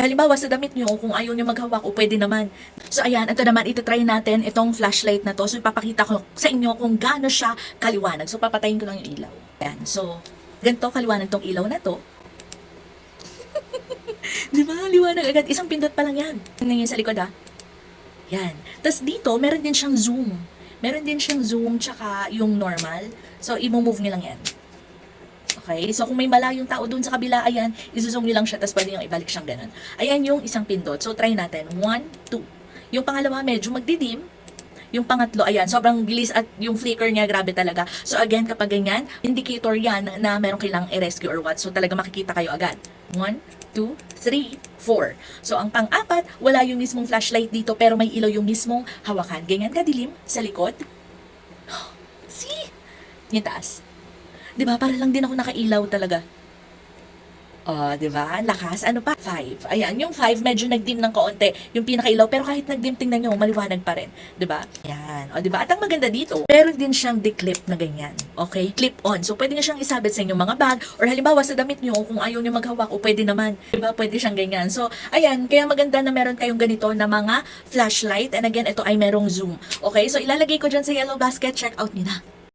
Halimbawa sa damit nyo, kung ayaw nyo maghawak, o pwede naman. So ayan, ito naman, ito-try natin itong flashlight na to. So ipapakita ko sa inyo kung gaano siya kaliwanag. So papatayin ko lang yung ilaw. Ayan, so ganito kaliwanag tong ilaw na to. Di ba? Liwanag agad. Isang pindot pa lang yan. Tingnan nyo sa likod Yan. Tapos dito, meron din siyang zoom. Meron din siyang zoom tsaka yung normal. So i-move nyo lang yan. Okay? So, kung may malayong tao dun sa kabila, ayan, isusong nyo lang siya, tapos pwede nyo ibalik siyang ganun. Ayan yung isang pindot. So, try natin. 1, 2. Yung pangalawa, medyo magdidim. Yung pangatlo, ayan, sobrang bilis at yung flicker niya, grabe talaga. So, again, kapag ganyan, indicator yan na meron kailangang i-rescue or what. So, talaga makikita kayo agad. 1, 2, 3, 4. So, ang pang-apat, wala yung mismong flashlight dito, pero may ilaw yung mismong hawakan. Ganyan kadilim sa likod. See? Yung taas. Diba? Para lang din ako nakailaw talaga. Diba? Lakas. Ano pa? 5. Ayan, yung 5 medyo nagdim ng kaunti. Yung pinakailaw. Pero kahit nagdim, tingnan nyo, maliwanag pa rin. Diba? Ayan. Diba? At ang maganda dito, meron din siyang declip na ganyan. Okay? Clip on. So, pwede nyo siyang isabit sa inyong mga bag. Or halimbawa sa damit nyo, kung ayaw nyo maghawak, o pwede naman. Diba? Pwede siyang ganyan. So, ayan. Kaya maganda na meron kayong ganito na mga flashlight. And again, ito ay merong zoom. Okay? So, ilalagay ko dyan sa yellow basket. Check out nyo na.